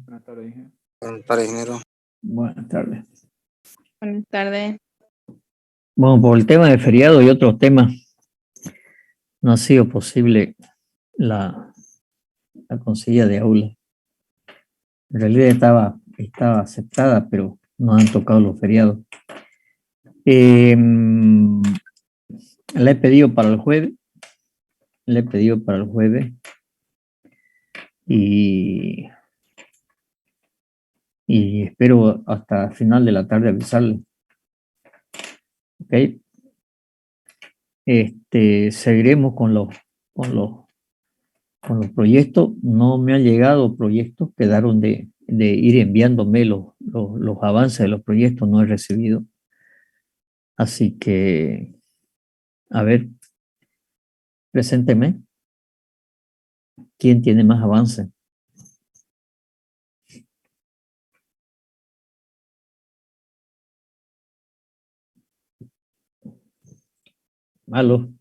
Buenas tardes, ingeniero. Buenas tardes, ingeniero. Buenas tardes. Buenas tardes. Bueno, por el tema de feriado y otros temas, no ha sido posible la consiglia de aula. En realidad estaba aceptada, pero no han tocado los feriados. La he pedido para el jueves. Y espero hasta final de la tarde avisarle. ¿Ok? Seguiremos con los proyectos. No me han llegado proyectos, quedaron de ir enviándome los avances de los proyectos, no he recibido. Así que, a ver, presénteme. ¿Quién tiene más avance? ¿Aló?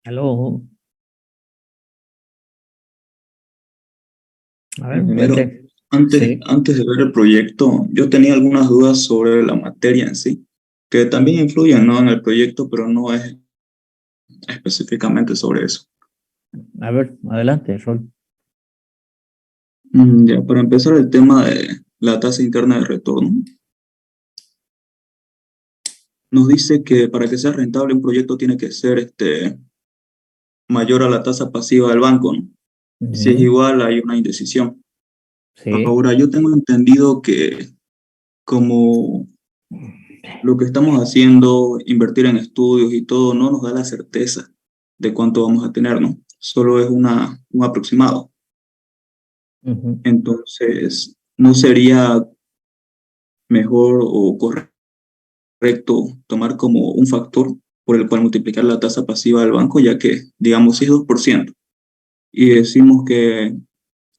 ¿Aló? A ver, Ingeniero, vete. Sí. antes de ver el proyecto, yo tenía algunas dudas sobre la materia en sí, que también influyen, ¿no?, en el proyecto, pero no es específicamente sobre eso. A ver, adelante, Rol. Ya, para empezar, el tema de la tasa interna de retorno. Nos dice que para que sea rentable un proyecto tiene que ser mayor a la tasa pasiva del banco, ¿no? Y si es igual, hay una indecisión. Sí. Ahora, yo tengo entendido que como lo que estamos haciendo, invertir en estudios y todo, no nos da la certeza de cuánto vamos a tener, ¿no? Solo es un aproximado. Entonces, ¿no sería mejor o correcto tomar como un factor por el cual multiplicar la tasa pasiva del banco, ya que, digamos, si es 2%, y decimos que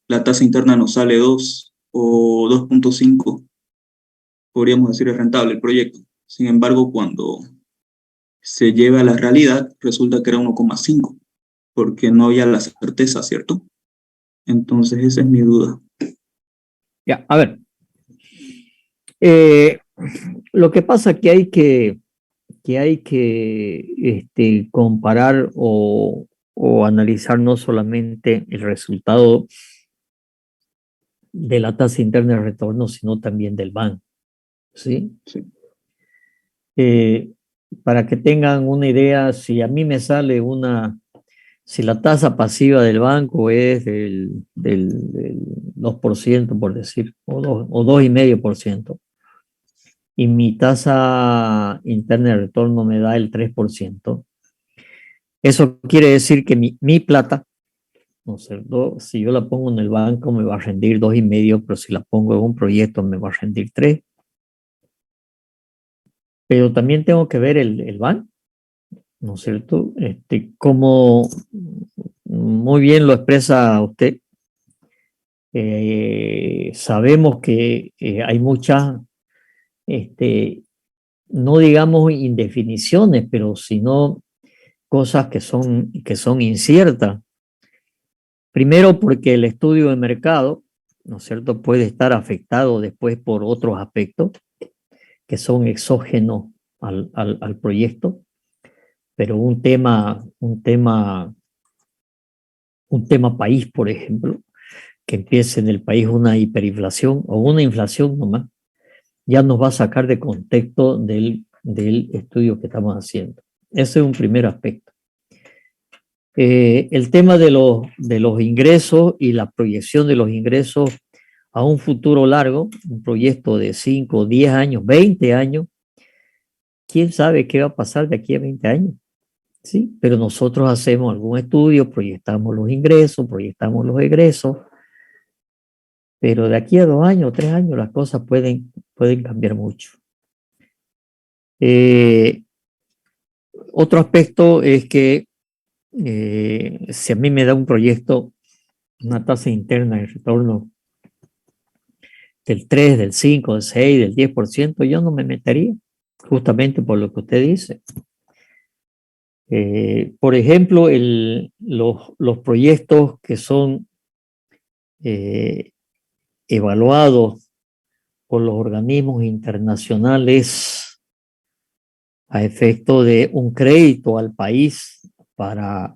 la tasa interna nos sale 2 o 2.5, podríamos decir es rentable el proyecto? Sin embargo, cuando se lleva a la realidad, resulta que era 1,5, porque no había la certeza, ¿cierto? Entonces, esa es mi duda. Ya, a ver. Lo que pasa es que hay que comparar o analizar no solamente el resultado de la tasa interna de retorno, sino también del banco, ¿sí? Sí. Para que tengan una idea, si a mí me sale si la tasa pasiva del banco es del 2%, por decir, o 2,5%, y mi tasa interna de retorno me da el 3%, eso quiere decir que mi plata, ¿no es cierto?, si yo la pongo en el banco me va a rendir 2,5, pero si la pongo en un proyecto me va a rendir 3. Pero también tengo que ver el banco, ¿no es cierto? Como muy bien lo expresa usted, sabemos que hay muchas, no digamos indefiniciones, pero sino cosas que son inciertas. Primero, porque el estudio de mercado, ¿no es cierto?, puede estar afectado después por otros aspectos que son exógenos al proyecto, pero un tema país, por ejemplo, que empiece en el país una hiperinflación o una inflación nomás, ya nos va a sacar de contexto del estudio que estamos haciendo. Ese es un primer aspecto. El tema de los ingresos y la proyección de los ingresos a un futuro largo, un proyecto de 5, 10 años, 20 años, ¿quién sabe qué va a pasar de aquí a 20 años? ¿Sí? Pero nosotros hacemos algún estudio, proyectamos los ingresos, proyectamos los egresos, pero de aquí a 2 años, 3 años, las cosas pueden cambiar mucho. Otro aspecto es que si a mí me da un proyecto, una tasa interna de retorno del 3, del 5, del 6, del 10%, yo no me metería, justamente por lo que usted dice. Por ejemplo, los proyectos que son evaluados por los organismos internacionales a efecto de un crédito al país para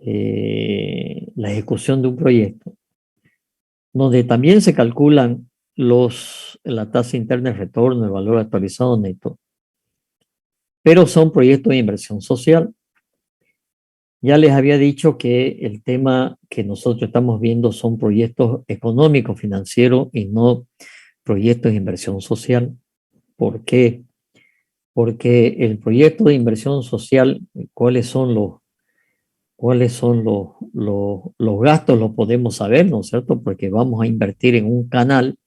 la ejecución de un proyecto, donde también se calculan la tasa interna de retorno, el valor actualizado neto, pero son proyectos de inversión social. Ya les había dicho que el tema que nosotros estamos viendo son proyectos económicos, financieros y no proyectos de inversión social. ¿Por qué? Porque el proyecto de inversión social, cuáles son los gastos, lo podemos saber, ¿no es cierto? Porque vamos a invertir en un canal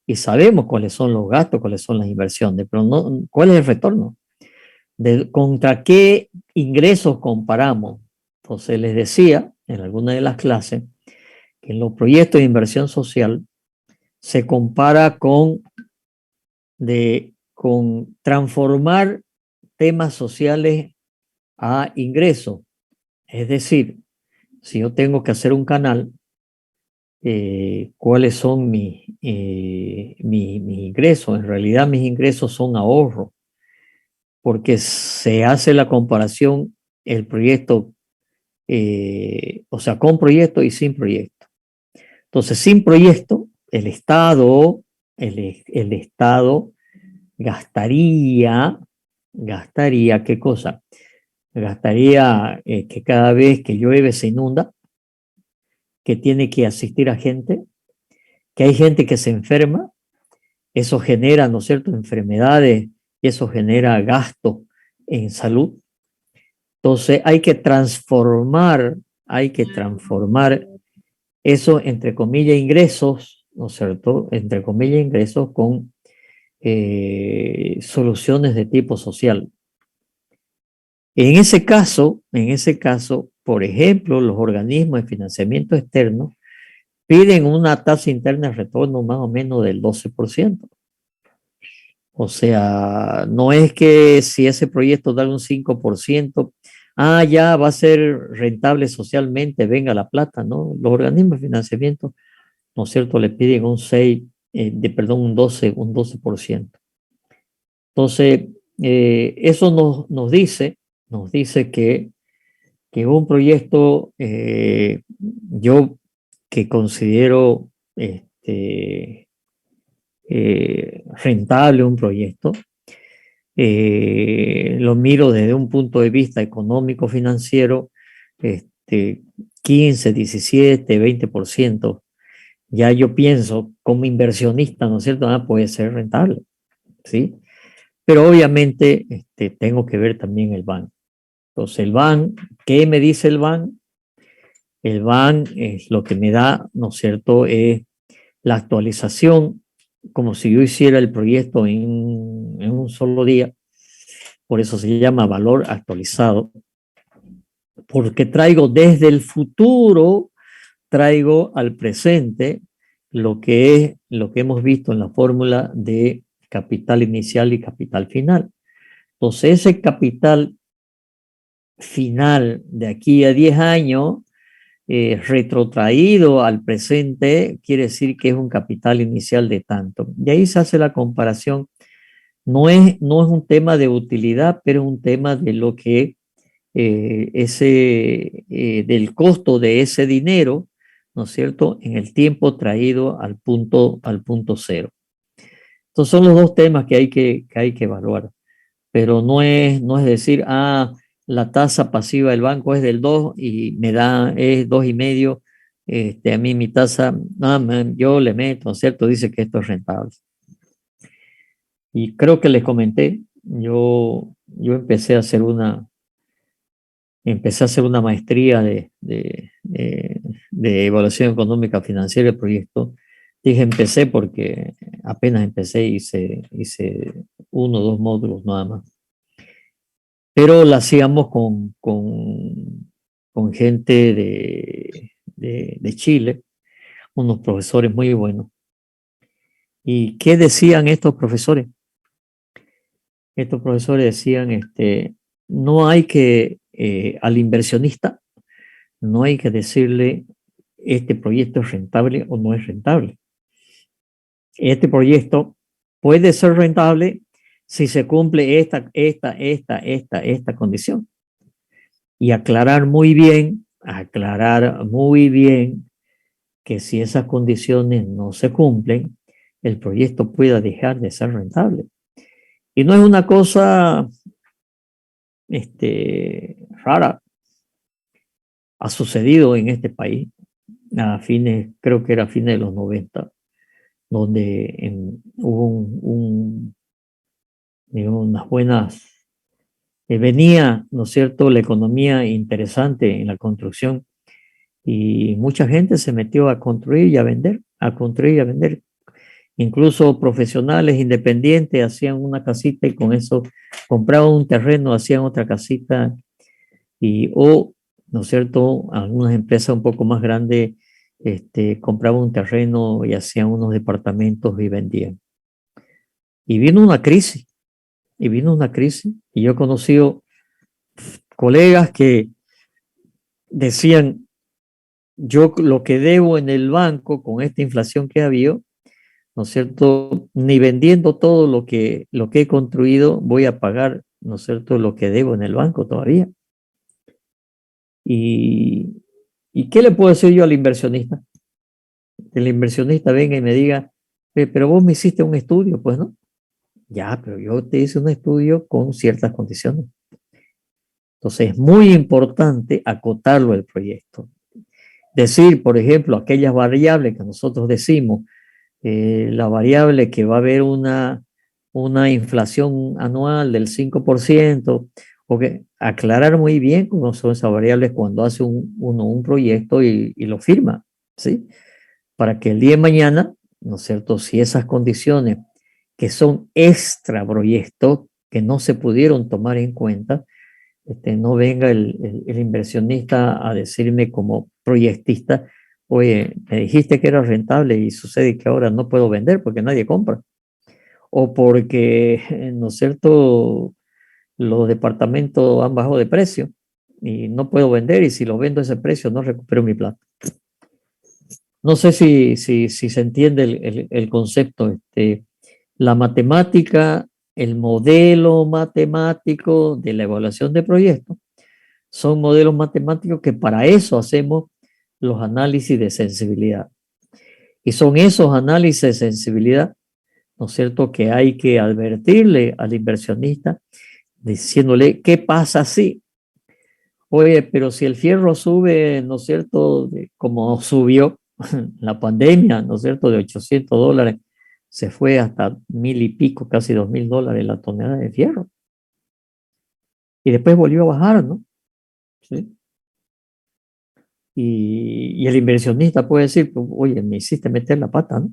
y sabemos cuáles son los gastos, cuáles son las inversiones, pero no, ¿cuál es el retorno? ¿Contra qué ingresos comparamos? Entonces les decía en alguna de las clases que en los proyectos de inversión social se compara con transformar temas sociales a ingresos. Es decir, si yo tengo que hacer un canal, ¿cuáles son mis ingresos? En realidad mis ingresos son ahorros, porque se hace la comparación el proyecto, o sea, con proyecto y sin proyecto. Entonces, sin proyecto, el Estado gastaría, ¿qué cosa? Gastaría que cada vez que llueve se inunda, que tiene que asistir a gente, que hay gente que se enferma, eso genera, ¿no es cierto?, enfermedades, y eso genera gasto en salud. Entonces hay que transformar eso, entre comillas, ingresos, ¿no es cierto?, entre comillas, ingresos con soluciones de tipo social. En ese caso, por ejemplo, los organismos de financiamiento externo piden una tasa interna de retorno más o menos del 12%. O sea, no es que si ese proyecto da un 5%, ya va a ser rentable socialmente, venga la plata, ¿no? Los organismos de financiamiento, ¿no es cierto?, le piden un 12%. Entonces, eso nos dice que un proyecto, yo que considero rentable un proyecto, lo miro desde un punto de vista económico financiero, 15, 17, 20%. Ya yo pienso como inversionista, ¿no es cierto? Puede ser rentable, ¿sí? Pero obviamente tengo que ver también el BAN. Entonces el BAN, ¿qué me dice el BAN? El BAN es lo que me da, ¿no es cierto?, es la actualización, como si yo hiciera el proyecto en un solo día. Por eso se llama valor actualizado, porque traigo desde el futuro, traigo al presente lo que hemos visto en la fórmula de capital inicial y capital final. Entonces ese capital final de aquí a 10 años, retrotraído al presente, quiere decir que es un capital inicial de tanto. Y ahí se hace la comparación. No es un tema de utilidad, pero es un tema de lo que del costo de ese dinero, ¿no es cierto?, en el tiempo traído al punto cero. Entonces son los dos temas que hay que evaluar, pero no es decir, la tasa pasiva del banco es del 2 y es 2,5, a mí mi tasa, yo le meto, ¿no es cierto?, dice que esto es rentable. Y creo que les comenté, yo empecé a hacer una maestría de evaluación económica financiera del proyecto. Dije empecé porque apenas empecé, hice 1 o 2 módulos nada más. Pero la hacíamos con gente de Chile, unos profesores muy buenos. ¿Y qué decían estos profesores? Estos profesores decían, no hay que, al inversionista, no hay que decirle este proyecto es rentable o no es rentable. Este proyecto puede ser rentable si se cumple esta condición. Y aclarar muy bien que si esas condiciones no se cumplen, el proyecto pueda dejar de ser rentable. Y no es una cosa rara. Ha sucedido en este país creo que era a fines de los 90, donde hubo digamos, unas buenas, venía, ¿no es cierto?, la economía interesante en la construcción y mucha gente se metió a construir y a vender, a construir y a vender. Incluso profesionales independientes hacían una casita y con eso compraban un terreno, hacían otra casita ¿no es cierto? Algunas empresas un poco más grandes compraban un terreno y hacían unos departamentos y vendían. Y vino una crisis, y yo he conocido colegas que decían, yo lo que debo en el banco con esta inflación que ha habido, ¿no es cierto? Ni vendiendo todo lo que he construido voy a pagar, ¿no es cierto?, lo que debo en el banco todavía. ¿Y qué le puedo decir yo al inversionista? El inversionista venga y me diga, pero vos me hiciste un estudio, pues no. Ya, pero yo te hice un estudio con ciertas condiciones. Entonces es muy importante acotarlo el proyecto. Decir, por ejemplo, aquellas variables que nosotros decimos, la variable que va a haber una inflación anual del 5%, o que aclarar muy bien cómo son esas variables cuando hace uno un proyecto y lo firma, ¿sí? Para que el día de mañana, ¿no es cierto?, si esas condiciones que son extra proyectos que no se pudieron tomar en cuenta, no venga el inversionista a decirme como proyectista, oye, me dijiste que era rentable y sucede que ahora no puedo vender porque nadie compra. O porque, ¿no es cierto?, los departamentos han bajado de precio y no puedo vender y si lo vendo a ese precio no recupero mi plata. No sé si se entiende el concepto. La matemática, el modelo matemático de la evaluación de proyectos, son modelos matemáticos que para eso hacemos los análisis de sensibilidad. Y son esos análisis de sensibilidad, ¿no es cierto?, que hay que advertirle al inversionista diciéndole, ¿qué pasa si? Oye, pero si el fierro sube, ¿no es cierto?, como subió la pandemia, ¿no es cierto?, de $800, se fue hasta 1,000 y pico, casi $2,000 la tonelada de fierro. Y después volvió a bajar, ¿no? ¿Sí? Y el inversionista puede decir, pues, oye, me hiciste meter la pata, ¿no?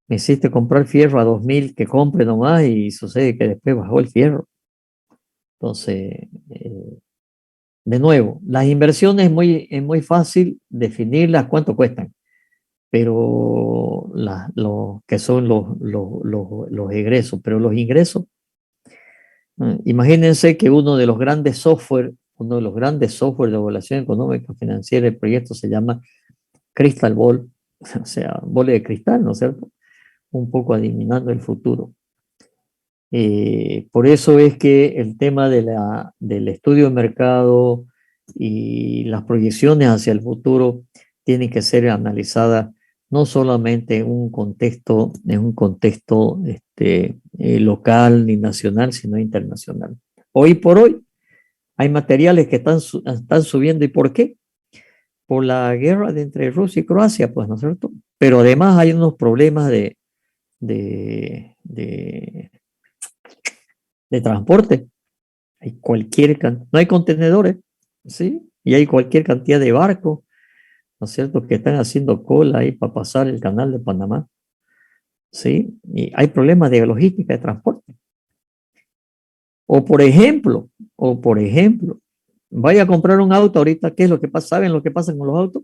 Me hiciste comprar fierro a 2,000, que compre nomás y sucede que después bajó el fierro. Entonces, de nuevo, las inversiones es muy fácil definirlas, cuánto cuestan, pero lo que son los egresos, pero los ingresos, imagínense que uno de los grandes software de evaluación económica financiera del proyecto se llama Crystal Ball, o sea, bola de cristal, ¿no es cierto? Un poco adivinando el futuro. Por eso es que el tema del estudio de mercado y las proyecciones hacia el futuro tienen que ser analizadas no solamente en un contexto local ni nacional, sino internacional. Hoy por hoy hay materiales que están subiendo. ¿Y por qué? Por la guerra entre Rusia y Croacia, pues, ¿no es cierto? Pero además hay unos problemas de transporte. No hay contenedores, ¿sí? Y hay cualquier cantidad de barcos, ¿no es cierto?, que están haciendo cola ahí para pasar el canal de Panamá, ¿sí? Y hay problemas de logística de transporte. O por ejemplo, vaya a comprar un auto ahorita, ¿qué es lo que pasa? ¿Saben lo que pasa con los autos?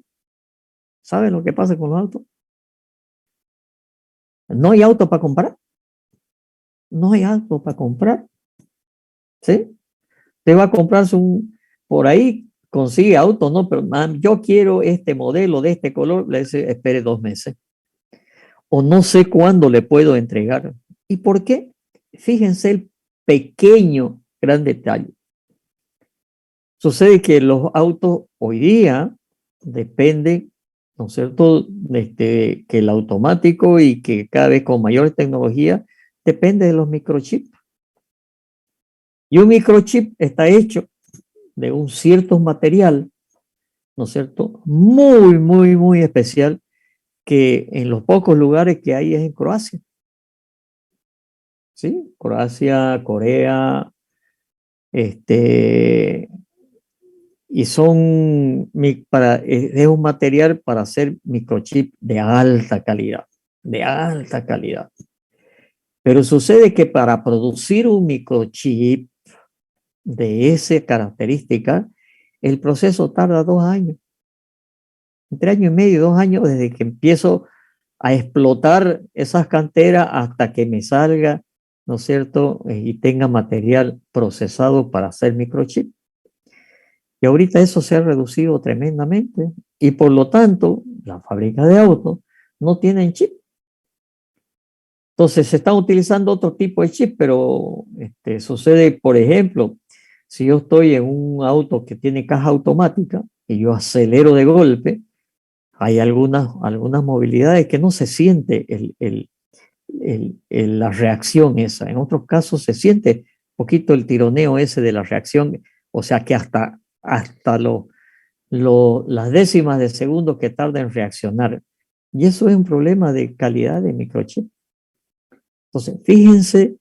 ¿Saben lo que pasa con los autos? No hay auto para comprar. No hay auto para comprar, ¿sí? Usted va a comprarse por ahí consigue auto, ¿no? Pero yo quiero este modelo de este color, le dice, espere 2 meses. O no sé cuándo le puedo entregar. ¿Y por qué? Fíjense el pequeño, gran detalle. Sucede que los autos hoy día dependen, ¿no es cierto?, que el automático y que cada vez con mayor tecnología depende de los microchips. Y un microchip está hecho de un cierto material, ¿no es cierto?, muy, muy, muy especial, que en los pocos lugares que hay es en Croacia. ¿Sí? Croacia, Corea, y es un material para hacer microchip de alta calidad, de alta calidad. Pero sucede que para producir un microchip de esa característica, el proceso tarda 2 años, entre 1 año y medio y 2 años desde que empiezo a explotar esas canteras hasta que me salga, ¿no es cierto?, y tenga material procesado para hacer microchip. Y ahorita eso se ha reducido tremendamente y por lo tanto las fábricas de autos no tienen chip. Entonces se están utilizando otro tipo de chip, pero sucede, por ejemplo, si yo estoy en un auto que tiene caja automática y yo acelero de golpe, hay algunas movilidades que no se siente la reacción esa. En otros casos se siente un poquito el tironeo ese de la reacción, o sea que hasta las décimas de segundo que tarda en reaccionar. Y eso es un problema de calidad de microchip. Entonces, fíjense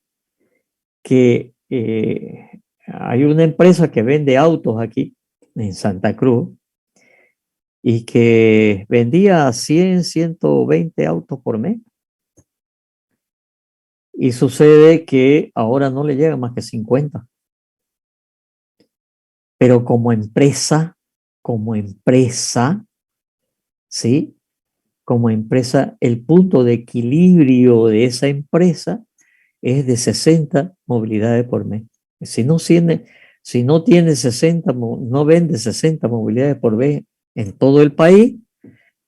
que hay una empresa que vende autos aquí en Santa Cruz y que vendía 100, 120 autos por mes. Y sucede que ahora no le llegan más que 50. Pero como empresa, ¿sí? Como empresa, el punto de equilibrio de esa empresa es de 60 movilidades por mes. Si no tiene 60, no vende 60 movilidades por mes en todo el país,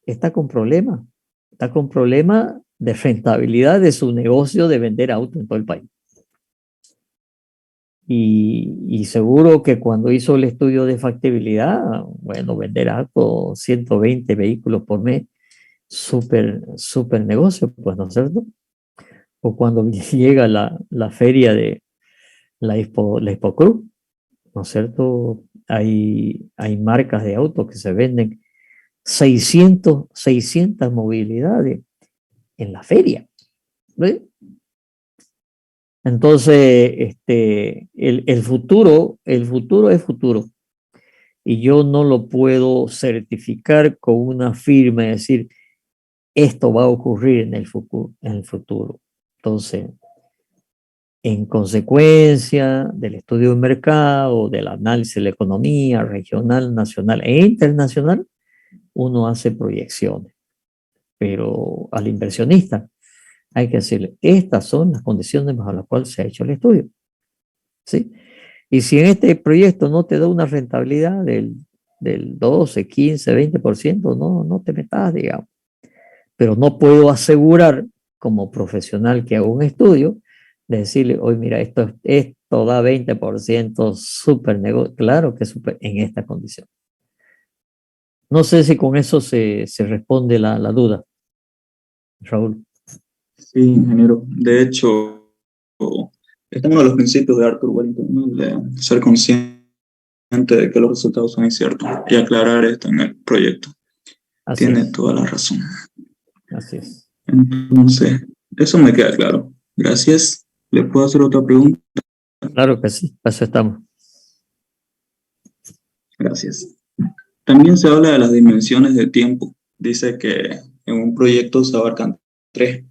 está con problemas. Está con problemas de rentabilidad de su negocio de vender autos en todo el país. Y seguro que cuando hizo el estudio de factibilidad, bueno, vender autos, 120 vehículos por mes, súper negocio, pues, ¿no es cierto? O cuando llega la feria de la Expo Cruz, ¿no es cierto? Hay marcas de autos que se venden 600 movilidades en la feria, ¿ves? Entonces, el futuro es futuro. Y yo no lo puedo certificar con una firma y decir, esto va a ocurrir en el futuro. Entonces, en consecuencia del estudio de mercado, del análisis de la economía regional, nacional e internacional, uno hace proyecciones. Pero al inversionista hay que decirle, estas son las condiciones bajo las cuales se ha hecho el estudio. ¿Sí? Y si en este proyecto no te da una rentabilidad del 12, 15, 20%, no te metas, digamos. Pero no puedo asegurar como profesional que hago un estudio de decirle, oye, mira, esto da 20%, súper negocio. Claro que súper en esta condición. No sé si con eso se responde la duda, Raúl. Sí, ingeniero. De hecho, este es uno de los principios de Arthur Wellington, ¿no? De ser consciente de que los resultados son inciertos y aclarar esto en el proyecto. Así Tiene es. toda la razón. Así es. Entonces, eso me queda claro. Gracias. ¿Le puedo hacer otra pregunta? Claro que sí, para eso estamos. Gracias. También se habla de las dimensiones de tiempo. Dice que en un proyecto se abarcan 3.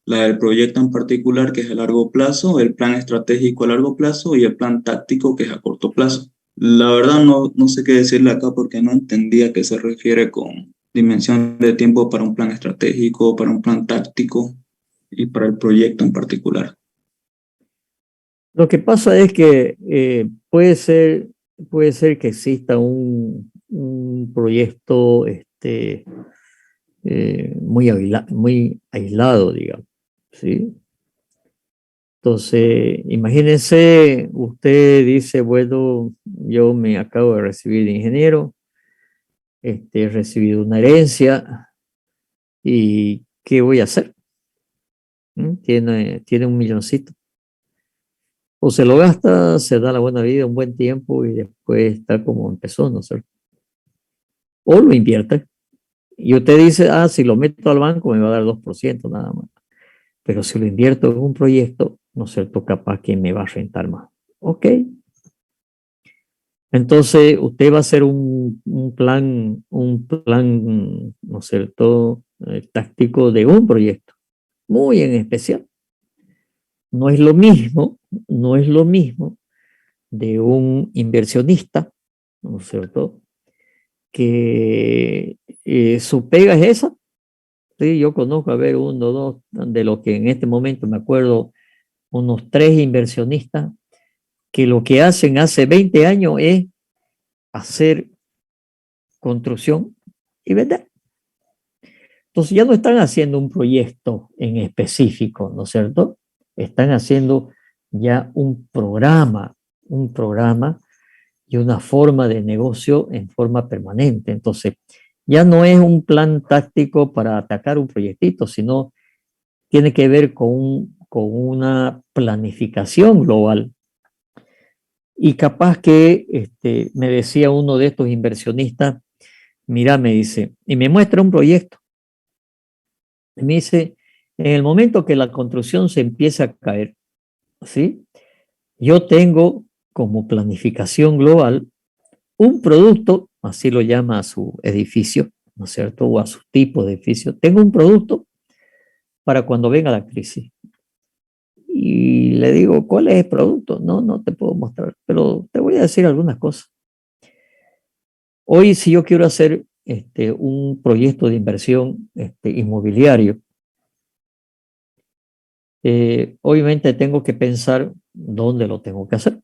La del proyecto en particular, que es a largo plazo, el plan estratégico a largo plazo y el plan táctico, que es a corto plazo. La verdad no sé qué decirle acá porque no entendía a qué se refiere con dimensión de tiempo para un plan estratégico, para un plan táctico y para el proyecto en particular. Lo que pasa es que, puede ser que exista un proyecto muy aislado, digamos, ¿sí? Entonces, imagínense, usted dice, bueno, yo me acabo de recibir de ingeniero, he recibido una herencia, ¿y qué voy a hacer? Tiene un milloncito. O se lo gasta, se da la buena vida un buen tiempo y después está como empezó, ¿no es cierto? O lo invierte. Y usted dice, si lo meto al banco me va a dar 2% nada más. Pero si lo invierto en un proyecto, ¿no es cierto? Capaz que me va a rentar más. Ok. Entonces, usted va a hacer un plan, ¿no es cierto? Táctico de un proyecto, muy en especial. No es lo mismo, no es lo mismo de un inversionista, ¿no es cierto? Que su pega es esa. Sí, yo conozco, a ver, uno, dos, de los que en este momento me acuerdo, unos 3 inversionistas que lo que hacen hace 20 años es hacer construcción y vender. Entonces ya no están haciendo un proyecto en específico, ¿no es cierto? Están haciendo ya un programa y una forma de negocio en forma permanente. Entonces, ya no es un plan táctico para atacar un proyectito, sino tiene que ver con una planificación global. Y capaz que me decía uno de estos inversionistas, mira, me dice, y me muestra un proyecto. Y me dice, en el momento que la construcción se empieza a caer, ¿sí? Yo tengo como planificación global un producto, así lo llama a su edificio, ¿no es cierto? O a su tipo de edificio. Tengo un producto para cuando venga la crisis. Y le digo, ¿cuál es el producto? No, no te puedo mostrar, pero te voy a decir algunas cosas. Hoy, si yo quiero hacer un proyecto de inversión inmobiliario, obviamente tengo que pensar dónde lo tengo que hacer.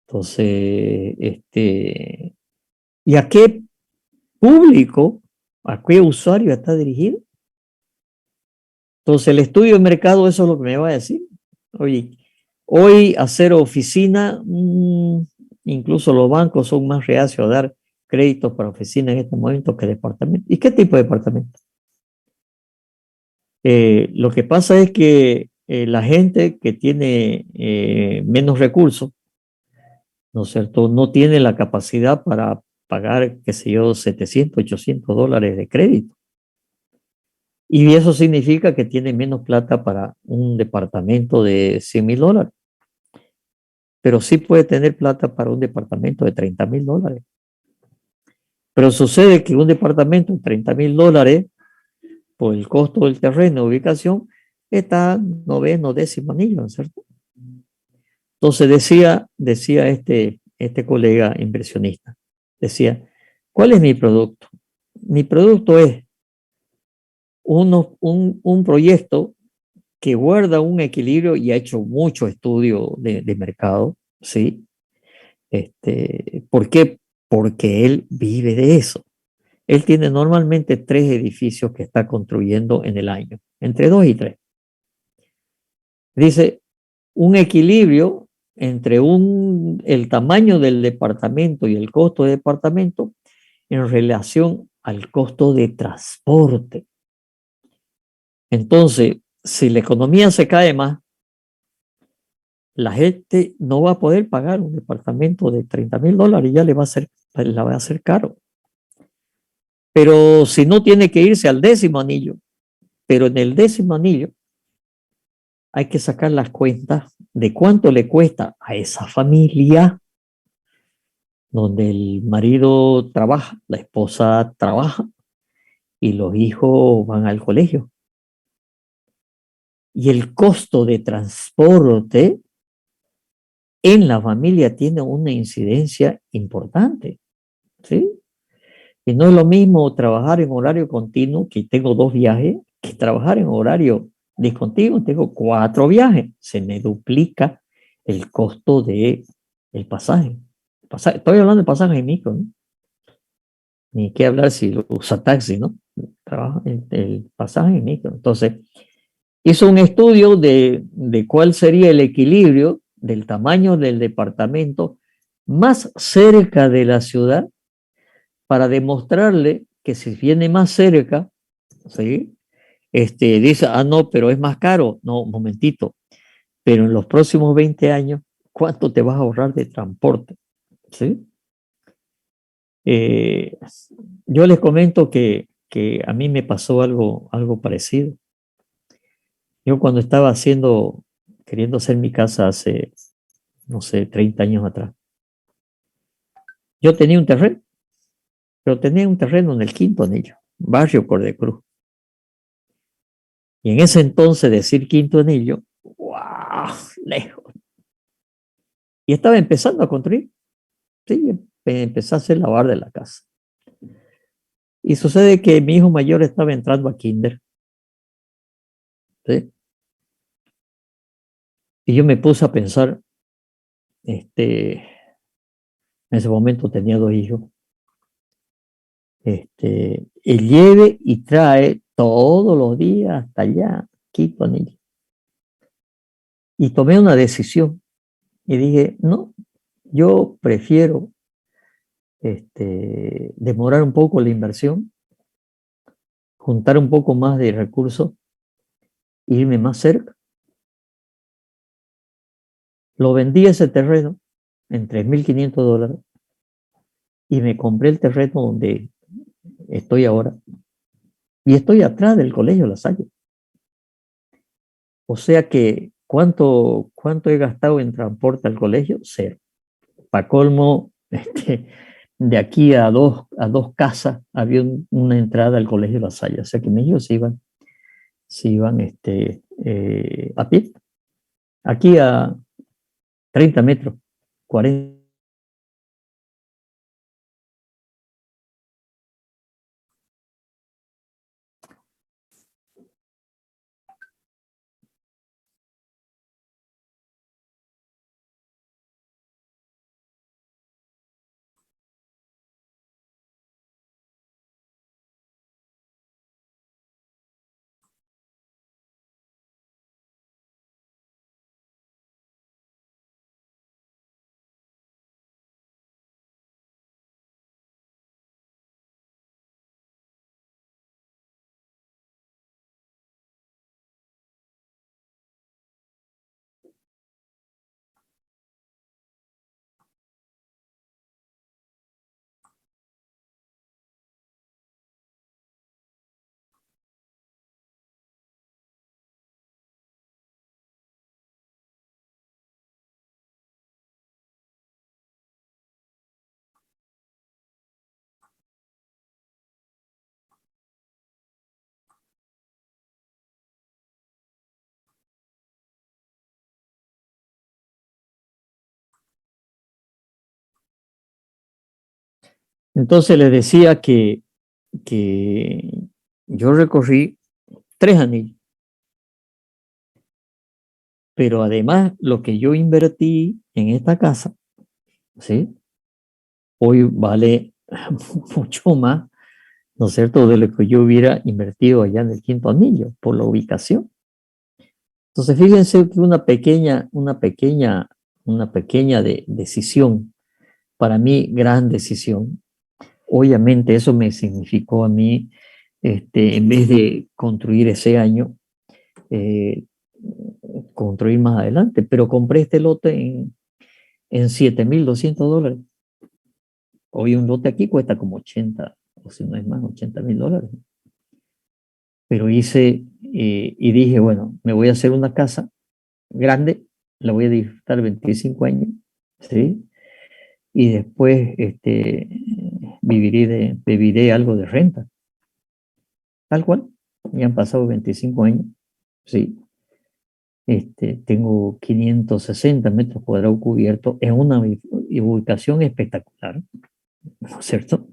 Entonces, ¿y a qué público, a qué usuario está dirigido? Entonces, el estudio de mercado, eso es lo que me va a decir. Oye, hoy hacer oficina, incluso los bancos son más reacios a dar créditos para oficina en este momento que departamento. ¿Y qué tipo de departamento? Lo que pasa es que la gente que tiene menos recursos, ¿no es cierto?, no tiene la capacidad para pagar, qué sé yo, 700, $800 de crédito. Y eso significa que tiene menos plata para un departamento de $100,000, pero sí puede tener plata para un departamento de $30,000. Pero sucede que un departamento de $30,000, por el costo del terreno, de ubicación, está noveno, décimo anillo, ¿no es cierto? Entonces decía este colega inversionista, decía, ¿cuál es mi producto? Mi producto es un proyecto que guarda un equilibrio y ha hecho mucho estudio de mercado, ¿sí? ¿Por qué? Porque él vive de eso. Él tiene normalmente 3 edificios que está construyendo en el año, entre 2 y 3. Dice, un equilibrio entre el tamaño del departamento y el costo del departamento en relación al costo de transporte. Entonces, si la economía se cae más, la gente no va a poder pagar un departamento de $30,000 y ya la va a hacer caro. Pero si no, tiene que irse al décimo anillo. Pero en el décimo anillo hay que sacar las cuentas de cuánto le cuesta a esa familia donde el marido trabaja, la esposa trabaja y los hijos van al colegio. Y el costo de transporte en la familia tiene una incidencia importante, ¿sí? Y no es lo mismo trabajar en horario continuo, que tengo 2 viajes, que trabajar en horario discontinuo, tengo 4 viajes. Se me duplica el costo de el pasaje. Estoy hablando de pasaje en micro, ¿no? Ni qué hablar si lo usa taxi, ¿no? Trabaja el pasaje en micro. Entonces, hizo un estudio de cuál sería el equilibrio del tamaño del departamento más cerca de la ciudad para demostrarle que si viene más cerca, ¿sí? Dice, no, pero es más caro. No, un momentito. Pero en los próximos 20 años, ¿cuánto te vas a ahorrar de transporte? ¿Sí? Eh, yo les comento que a mí me pasó algo parecido. Yo cuando estaba queriendo hacer mi casa hace, no sé, 30 años atrás, yo tenía un terreno, pero tenía un terreno en el Quinto Anillo, barrio Cordecruz. Y en ese entonces decir Quinto Anillo, ¡wow! Lejos. Y estaba empezando a construir, sí, empecé a hacer la barra de la casa. Y sucede que mi hijo mayor estaba entrando a kinder, ¿sí? Y yo me puse a pensar, en ese momento tenía 2 hijos, el lleve y trae todos los días hasta allá, Quito Anillo. Y tomé una decisión y dije, no, yo prefiero demorar un poco la inversión, juntar un poco más de recursos, e irme más cerca. Lo vendí ese terreno en $3,500 y me compré el terreno donde estoy ahora. Y estoy atrás del colegio La Salle. O sea que, ¿cuánto he gastado en transporte al colegio? Cero. Para colmo, de aquí a dos casas había una entrada al colegio La Salle. O sea que mis hijos se iban a pie. Aquí a 30 metros, 40. Entonces les decía que yo recorrí 3 anillos, pero además lo que yo invertí en esta casa, ¿sí? Hoy vale mucho más, ¿no es cierto?, de lo que yo hubiera invertido allá en el Quinto Anillo, por la ubicación. Entonces, fíjense que una pequeña decisión, para mí, gran decisión. Obviamente, eso me significó a mí, en vez de construir ese año, eh, construir más adelante, pero compré este lote en $7,200. Hoy un lote aquí cuesta como 80, o si no es más, $80,000. Pero hice y dije, bueno, me voy a hacer una casa grande, la voy a disfrutar 25 años, ¿sí? Y después viviré algo de renta, tal cual. Ya han pasado 25 años, ¿sí? Tengo 560 metros cuadrados cubiertos en una ubicación espectacular, ¿no es cierto?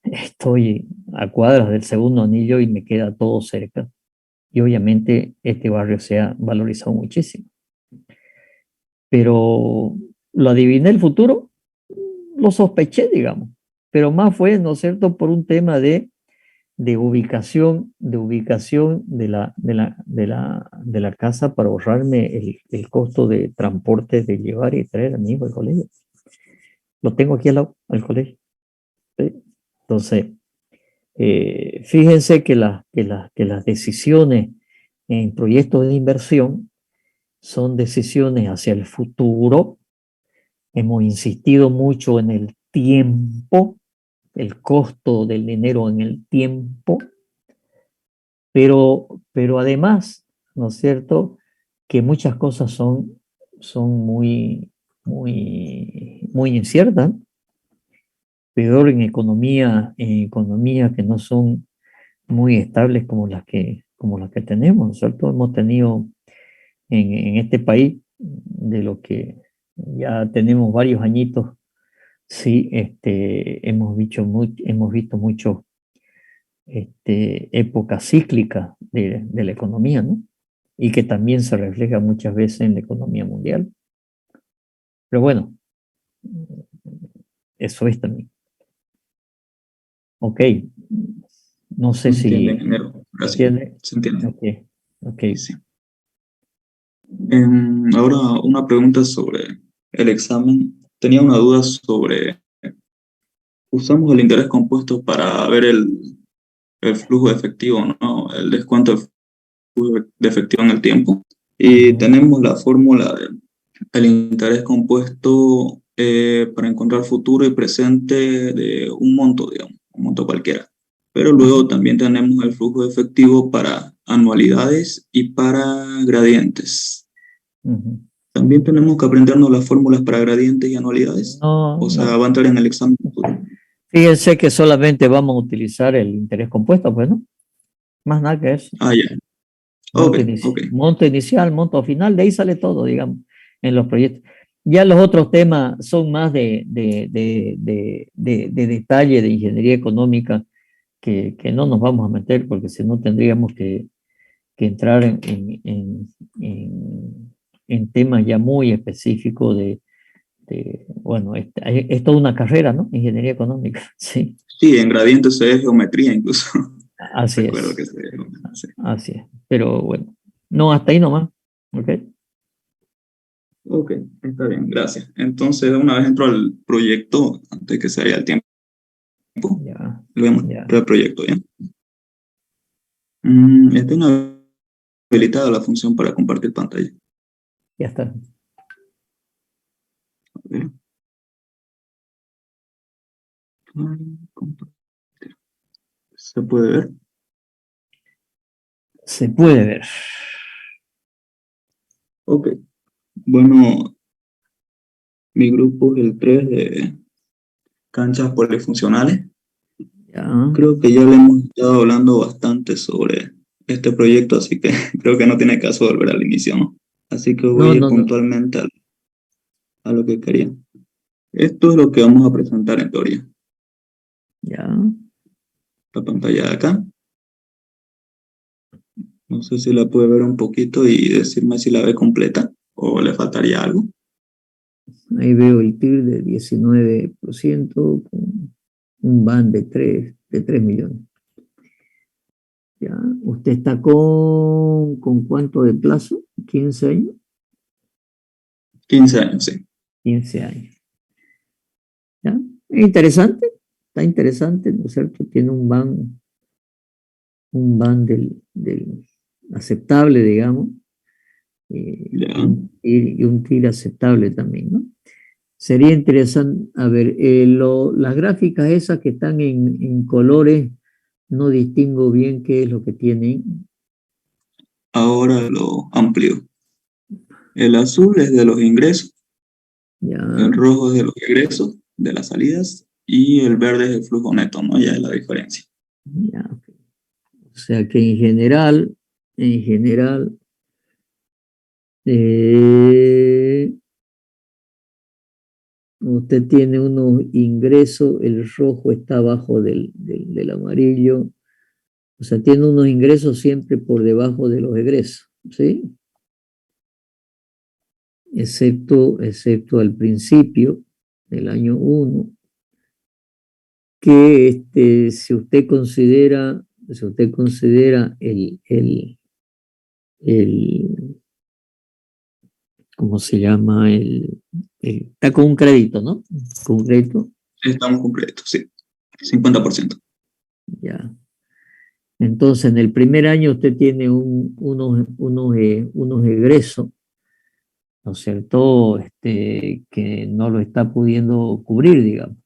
Estoy a cuadras del segundo anillo y me queda todo cerca. Y obviamente este barrio se ha valorizado muchísimo. pero lo adiviné el futuro, lo sospeché, digamos, pero más fue, ¿no es cierto?, por un tema de ubicación, de la casa para ahorrarme el costo de transporte de llevar y traer a mi hijo al colegio. Lo tengo aquí al lado, al colegio. ¿Sí? Entonces, fíjense que las decisiones en proyectos de inversión son decisiones hacia el futuro. Hemos insistido mucho en el tiempo, el costo del dinero en el tiempo, pero además, ¿no es cierto?, que muchas cosas son muy inciertas, peor en economía que no son muy estables como las que tenemos, ¿no es cierto? Hemos tenido en este país, de lo que ya tenemos varios añitos, sí, hemos visto mucho época cíclica de la economía, ¿no? Y que también se refleja muchas veces en la economía mundial. Pero bueno, eso es también. Ok, no sé Se entiende, si ingeniero. Gracias. entiende. Se entiende. Ok, ok. Sí. Ahora una pregunta sobre el examen. Tenía una duda sobre, usamos el interés compuesto para ver el flujo de efectivo, ¿no? El descuento de flujo de efectivo en el tiempo. Y tenemos la fórmula del interés compuesto para encontrar futuro y presente de un monto, digamos, un monto cualquiera. Pero luego también tenemos el flujo de efectivo para anualidades y para gradientes. Ujú. También tenemos que aprendernos las fórmulas para gradientes y anualidades. No, O sea, no. va a entrar en el examen futuro. Fíjense que solamente vamos a utilizar el interés compuesto, pues, ¿no? Más nada que eso. Ah, ya. Ok, ok. Monto inicial, monto final, de ahí sale todo, digamos, en los proyectos. Ya los otros temas son más de detalle de ingeniería económica que no nos vamos a meter porque si no tendríamos que entrar en temas ya muy específicos bueno, es toda una carrera, ¿no? Ingeniería económica, sí, Sí, en gradientes es geometría incluso. así Recuerdo que es, se sí. así es. Pero bueno, no, hasta ahí nomás, ¿ok? Ok, está bien, gracias. Entonces, una vez entro al proyecto, antes de que se vaya el tiempo, Ya, le voy a ya, mostrar el proyecto, ¿ya? Está inhabilitada la función para compartir pantalla. ya está. A ver. Compartir. ¿Se puede ver? Se puede ver. Ok. Bueno, mi grupo es el 3 de canchas polifuncionales. Ya, Creo que ya le hemos estado hablando bastante sobre este proyecto, así que creo que no tiene caso volver al inicio, ¿no? Así que voy no, a ir no, no, puntualmente a lo que quería. Esto es lo que vamos a presentar en teoría. ya. La pantalla de acá. No sé si la puede ver un poquito y decirme si la ve completa o le faltaría algo. Ahí veo el TIR de 19% con un BAN de 3 millones. Ya, ¿usted está con cuánto de plazo? ¿15 años? 15 años, sí. 15 años. ¿Ya? Es interesante, está interesante, ¿no es cierto? Tiene un BAN del aceptable, digamos, Ya. y un TIR aceptable también, ¿no? Sería interesante, a ver, las gráficas esas que están en colores, no distingo bien qué es lo que tienen. Ahora lo amplio. El azul es de los ingresos, Ya, el rojo es de los egresos, de las salidas, y el verde es el flujo neto, ¿no? Ya es la diferencia. ya. O sea que en general, eh, usted tiene unos ingresos, el rojo está abajo del amarillo, o sea, tiene unos ingresos siempre por debajo de los egresos, ¿sí? excepto al principio del año 1, que si usted considera el ¿cómo se llama? Está con un crédito, ¿no? Con un crédito, Estamos completos, sí. 50%. ya. Entonces, en el primer año usted tiene unos egresos, ¿no es cierto? Que no lo está pudiendo cubrir, digamos,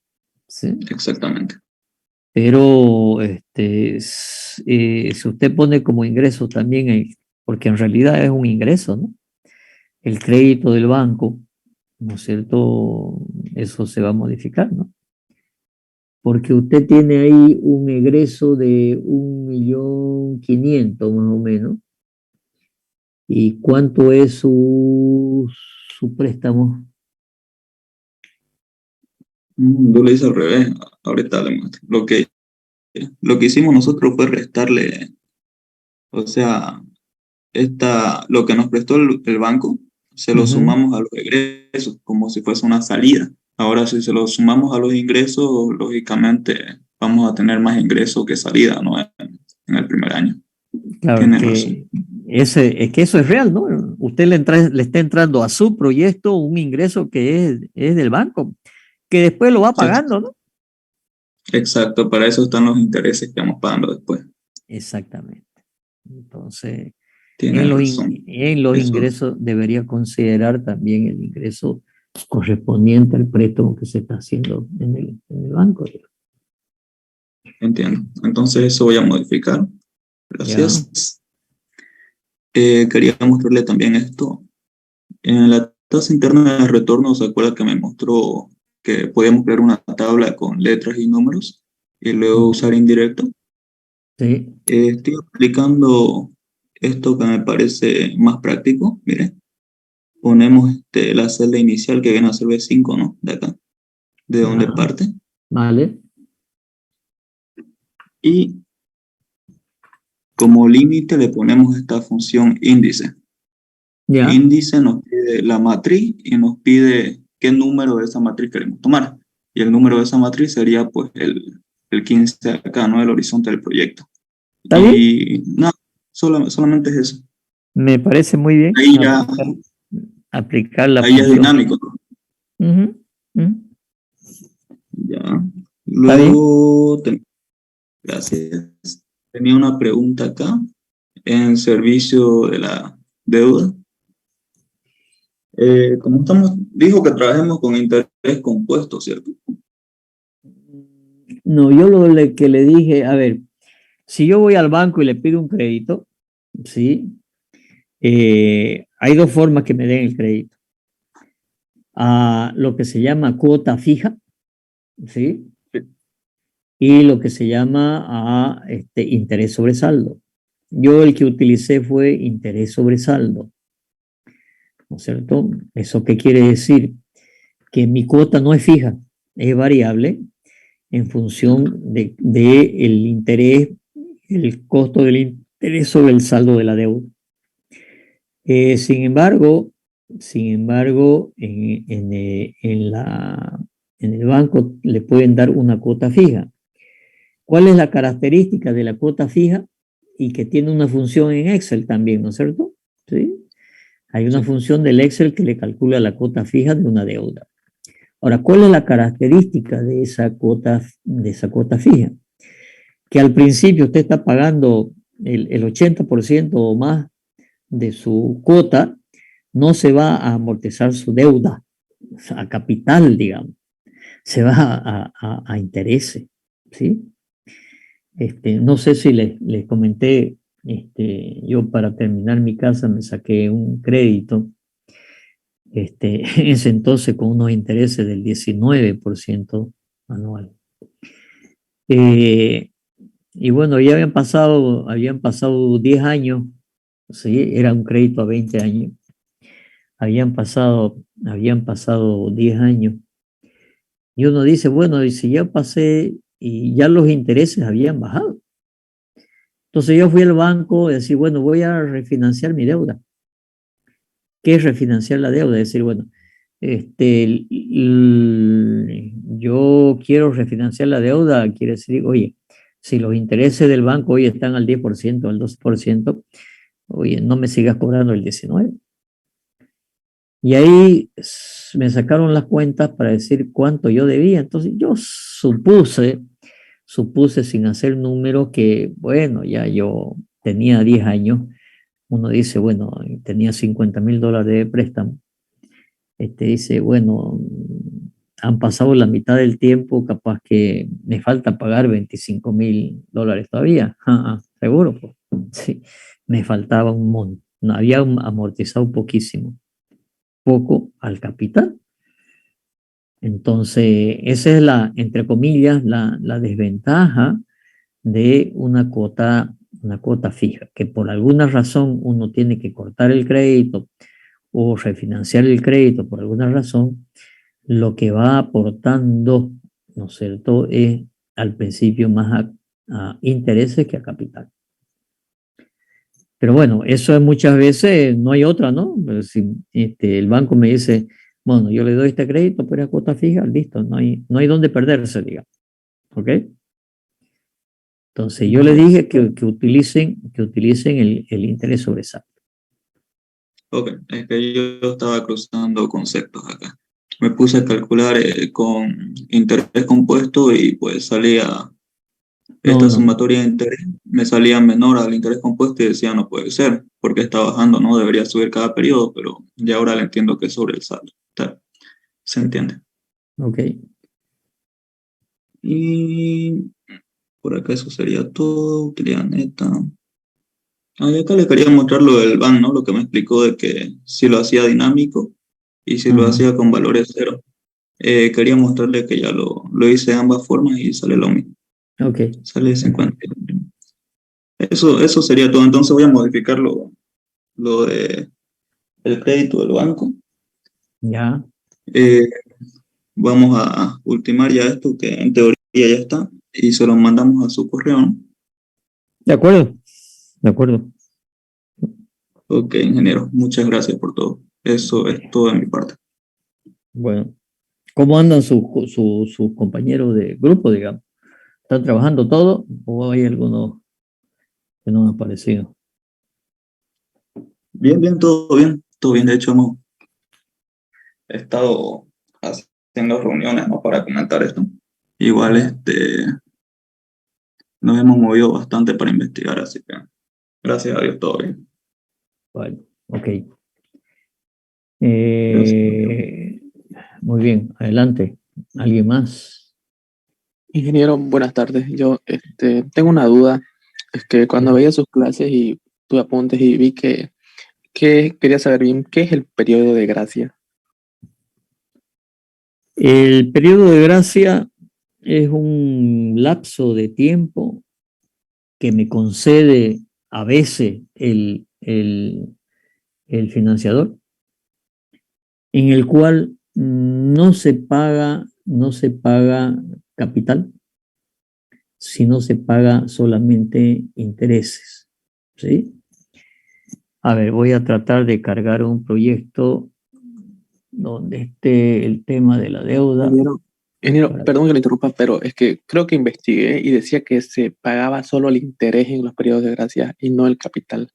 ¿sí? Exactamente. Pero si usted pone como ingreso también, porque en realidad es un ingreso, ¿no? El crédito del banco, ¿no es cierto? Eso se va a modificar, ¿no? Porque usted tiene ahí un egreso de 1.500.000 más o menos. ¿Y cuánto es su préstamo? Yo le hice al revés. Ahorita le muestro. Lo que hicimos nosotros fue restarle, o sea, lo que nos prestó el banco, se lo Ujú. sumamos a los egresos, como si fuese una salida. Ahora, si se lo sumamos a los ingresos, lógicamente vamos a tener más ingresos que salida, ¿no? En el primer año. Claro, Tiene razón. es que eso es real, ¿no? Usted le está entrando a su proyecto un ingreso que es del banco, que después lo va Ex- pagando, ¿no? Exacto, para eso están los intereses que vamos pagando después. Exactamente. Entonces, Tiene razón. en los Eso ingresos debería considerar también el ingreso correspondiente al préstamo que se está haciendo en el banco. entiendo. Entonces, eso voy a modificar. Ya, Gracias. Quería mostrarle también esto. En la tasa interna de retorno, ¿se acuerda que me mostró que podíamos crear una tabla con letras y números y luego usar indirecto? sí, Estoy aplicando esto que me parece más práctico. Mire, ponemos la celda inicial que viene a ser B5, ¿no? De acá, de donde ya, parte. vale, Y como límite le ponemos esta función índice. ya, Índice nos pide la matriz y nos pide qué número de esa matriz queremos tomar. Y el número de esa matriz sería pues el 15 acá, ¿no? El horizonte del proyecto. ¿está bien? Y nada, solamente es eso. Me parece muy bien Ahí ya, aplicar la ahí ya es función. dinámico, ¿no? Ujú, ujú. Ya. ¿Está bien? Luego, gracias. Tenía una pregunta acá en servicio de la deuda. Dijo que trabajemos con interés compuesto, ¿cierto? No, que le dije, a ver, si yo voy al banco y le pido un crédito, ¿sí? Hay dos formas que me den el crédito. A lo que se llama cuota fija, ¿sí? Y lo que se llama interés sobre saldo. Yo el que utilicé fue interés sobre saldo, ¿no es cierto? ¿Eso qué quiere decir? Que mi cuota no es fija, es variable en función de el interés, el costo del interés sobre el saldo de la deuda. Sin embargo, en el banco le pueden dar una cuota fija. ¿Cuál es la característica de la cuota fija? Y que tiene una función en Excel también, ¿no es cierto? ¿Sí? Hay una Sí. función del Excel que le calcula la cuota fija de una deuda. Ahora, ¿cuál es la característica de esa cuota fija? Que al principio usted está pagando el 80% o más de su cuota, no se va a amortizar su deuda, a capital, digamos, se va a intereses, ¿sí? No sé si les comenté, yo para terminar mi casa me saqué un crédito, en ese entonces con unos intereses del 19% anual. Eh, y bueno, ya habían pasado 10 años, ¿sí? Era un crédito a 20 años, habían pasado 10 años, y uno dice, bueno, y si ya pasé y ya los intereses habían bajado. Entonces yo fui al banco y decía, bueno, voy a refinanciar mi deuda. ¿qué es refinanciar la deuda? Es decir, bueno, yo quiero refinanciar la deuda, quiere decir, oye, si los intereses del banco hoy están al 10%, al 12%, oye, no me sigas cobrando el 19%. Y ahí me sacaron las cuentas para decir cuánto yo debía. Entonces yo supuse sin hacer números que, bueno, ya yo tenía 10 años. Uno dice, bueno, tenía $50,000 de préstamo. Dice, bueno, han pasado la mitad del tiempo, capaz que me falta pagar $25,000 todavía. Seguro, pues. Sí, me faltaba un montón. No había amortizado poco al capital. Entonces, esa es entre comillas, la desventaja de una cuota fija, que por alguna razón uno tiene que cortar el crédito o refinanciar el crédito por alguna razón, lo que va aportando, ¿no es cierto?, es al principio más a intereses que a capital. Pero bueno, eso es muchas veces, no hay otra, ¿no? Pero si el banco me dice, bueno, yo le doy este crédito, pero a cuota fija, listo, no hay dónde perderse, digamos. ¿Ok? Entonces yo le dije que utilicen el interés sobresalto. Ok, es que yo estaba cruzando conceptos acá. Me puse a calcular con interés compuesto y pues salía esta No. sumatoria de interés, me salía menor al interés compuesto y decía no puede ser, porque está bajando, no debería subir cada periodo, pero ya ahora le entiendo que es sobre el saldo. Se entiende. Ok. Y por acá eso sería todo, utilidad neta. Y acá le quería mostrar lo del BAN, ¿no? Lo que me explicó de que si lo hacía dinámico y si lo hacía con valores cero. Quería mostrarle que ya lo hice de ambas formas y sale lo mismo. Ok. Sale 50. Eso sería todo. Entonces voy a modificar lo de el crédito del banco. Ya. Eh, Vamos a ultimar ya esto que en teoría ya está y se lo mandamos a su correo, ¿no? De acuerdo. De acuerdo. Ok, ingeniero, muchas gracias por todo. Eso es todo de mi parte. Bueno. ¿Cómo andan sus compañeros de grupo, digamos? ¿Están trabajando todo o hay algunos que no han aparecido? Bien, bien, todo bien, todo bien. De hecho, hemos estado haciendo reuniones, ¿no? Para comentar esto. Igual, nos hemos movido bastante para investigar, así que gracias a Dios, todo bien. Bueno, ok. Gracias. Muy bien, adelante. ¿Alguien más? Ingeniero, buenas tardes. Yo tengo una duda. Es que cuando veía sus clases y tus apuntes y vi que quería saber bien qué es el periodo de gracia. El periodo de gracia es un lapso de tiempo que me concede a veces el financiador, en el cual no se paga capital, sino se paga solamente intereses. ¿Sí? A ver, voy a tratar de cargar un proyecto donde esté el tema de la deuda. Ingeniero, perdón que le interrumpa, pero es que creo que investigué y decía que se pagaba solo el interés en los periodos de gracia y no el capital.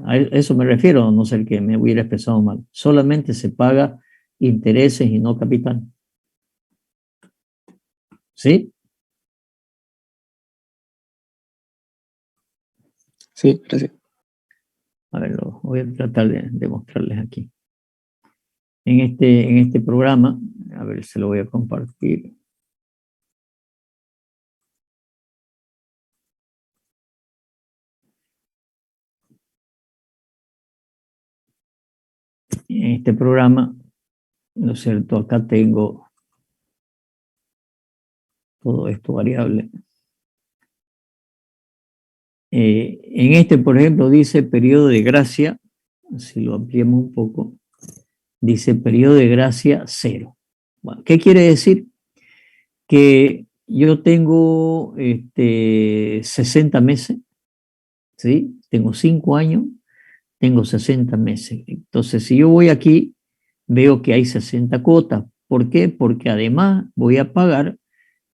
A eso me refiero, no ser que me hubiera expresado mal. Solamente se paga intereses y no capital. ¿Sí? Sí, gracias. A ver, lo voy a tratar de mostrarles aquí. En este programa, a ver, se lo voy a compartir. En este programa, ¿no es cierto? Acá tengo todo esto variable. En por ejemplo, dice periodo de gracia, si lo ampliamos un poco, dice periodo de gracia 0. Bueno, ¿qué quiere decir? Que yo tengo 60 meses, ¿sí? Tengo 5 años tengo 60 meses. Entonces, si yo voy aquí, veo que hay 60 cuotas. ¿Por qué? Porque además voy a pagar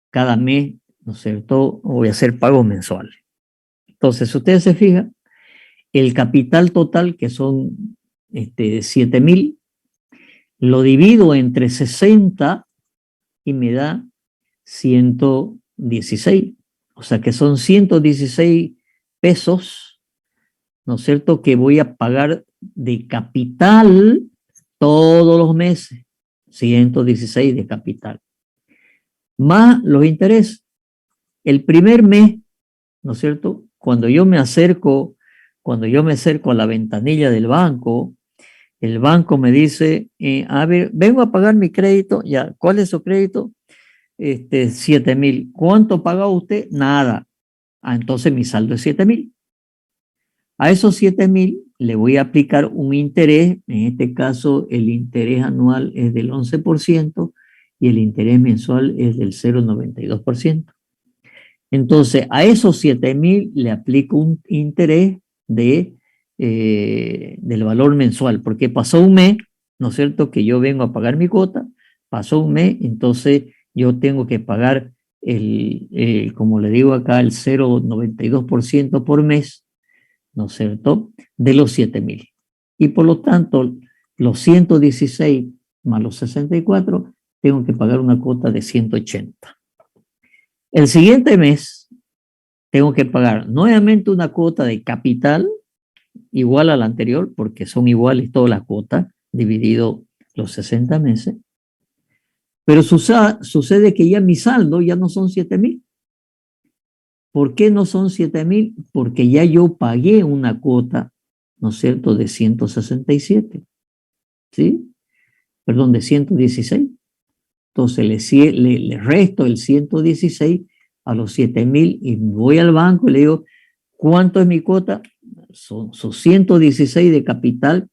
cada mes, ¿no es cierto? Voy a hacer pagos mensuales. Entonces, si ustedes se fijan, el capital total, que son 7.000, lo divido entre 60 y me da 116. O sea que son 116 pesos, ¿no es cierto?, que voy a pagar de capital todos los meses. 116 de capital. Más los intereses. El primer mes, ¿no es cierto?, cuando yo me acerco a la ventanilla del banco, el banco me dice, a ver, vengo a pagar mi crédito, ya, ¿cuál es su crédito? 7.000. ¿Cuánto paga usted? Nada. Entonces mi saldo es 7.000. A esos 7.000 le voy a aplicar un interés, en este caso el interés anual es del 11% y el interés mensual es del 0,92%. Entonces, a esos 7.000 le aplico un interés del valor mensual, porque pasó un mes, ¿no es cierto?, que yo vengo a pagar mi cuota, pasó un mes, entonces yo tengo que pagar como le digo acá, el 0,92% por mes, ¿no es cierto?, de los 7.000. Y por lo tanto, los 116 más los 64, tengo que pagar una cuota de 180. El siguiente mes tengo que pagar nuevamente una cuota de capital igual a la anterior, porque son iguales todas las cuotas, dividido los 60 meses. Pero sucede que ya mi saldo ya no son 7.000. ¿Por qué no son 7.000? Porque ya yo pagué una cuota, ¿no es cierto?, de 167, ¿sí? Perdón, de 116. Entonces le resto el 116 a los 7.000 y voy al banco y le digo, ¿cuánto es mi cuota? Son 116 de capital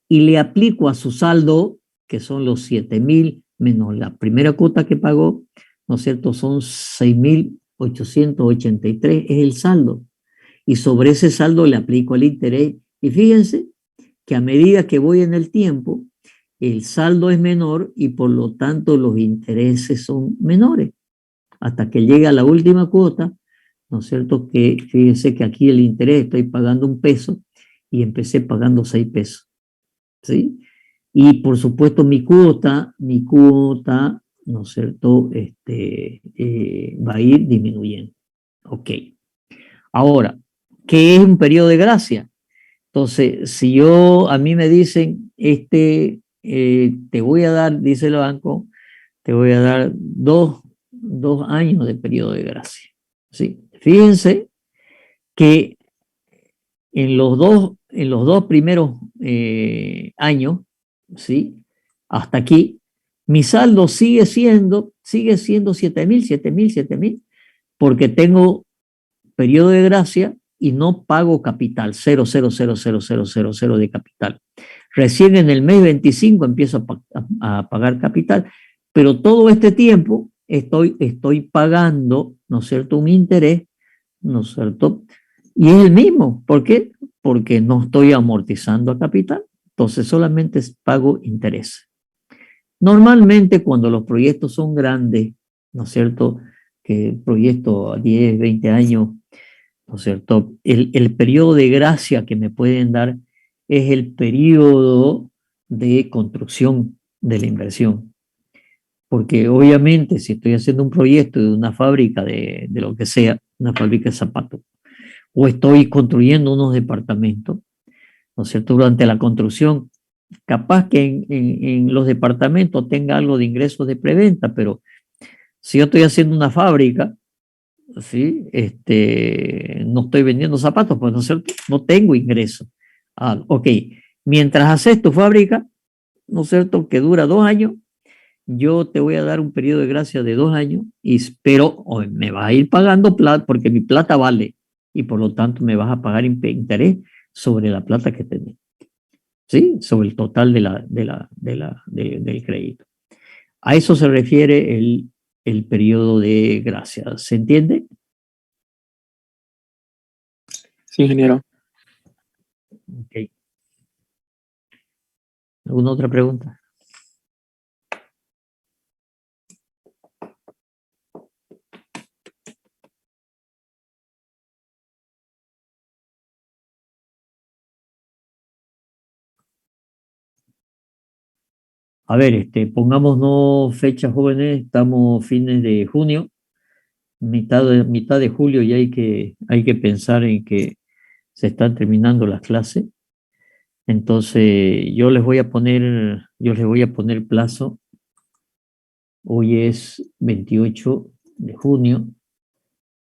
y le aplico a su saldo, que son los 7.000 menos la primera cuota que pagó, ¿no es cierto? Son 6.883, es el saldo. Y sobre ese saldo le aplico el interés. Y fíjense que a medida que voy en el tiempo, el saldo es menor y por lo tanto los intereses son menores, hasta que llega la última cuota, ¿no es cierto? Que fíjense que aquí el interés estoy pagando 1 peso y empecé pagando 6 pesos, ¿sí? Y por supuesto mi cuota, ¿no es cierto?, va a ir disminuyendo. Ok. Ahora, ¿qué es un periodo de gracia? Entonces, si a mí me dicen, te voy a dar, dice el banco, te voy a dar dos años de periodo de gracia, ¿sí? Fíjense que en los dos primeros años, ¿sí?, hasta aquí, mi saldo sigue siendo 7.000, porque tengo periodo de gracia y no pago capital, 0,0000000 de capital. Recién en el mes 25 empiezo a pagar capital, pero todo este tiempo estoy pagando, ¿no es cierto?, un interés, ¿no es cierto? Y es el mismo. ¿Por qué? Porque no estoy amortizando a capital, entonces solamente pago interés. Normalmente cuando los proyectos son grandes, ¿no es cierto?, que proyectos a 10, 20 años, ¿no es cierto?, el periodo de gracia que me pueden dar es el periodo de construcción de la inversión. Porque obviamente si estoy haciendo un proyecto de una fábrica de lo que sea, una fábrica de zapatos, o estoy construyendo unos departamentos, ¿no es cierto?, durante la construcción, capaz que en los departamentos tenga algo de ingresos de preventa, pero si yo estoy haciendo una fábrica, ¿sí?, no estoy vendiendo zapatos, pues, ¿no es cierto?, no tengo ingreso. Ok, mientras haces tu fábrica, ¿no es cierto?, que dura 2 años, yo te voy a dar un periodo de gracia de 2 años, pero me vas a ir pagando plata, porque mi plata vale, y por lo tanto me vas a pagar interés sobre la plata que tenés, ¿sí?, sobre el total del crédito. A eso se refiere el periodo de gracia. ¿Se entiende? Sí, ingeniero. Okay. ¿Alguna otra pregunta? A ver, pongámonos fechas jóvenes, estamos fines de junio, mitad de julio y hay que pensar en que se están terminando las clases. Entonces, yo les voy a poner plazo. Hoy es 28 de junio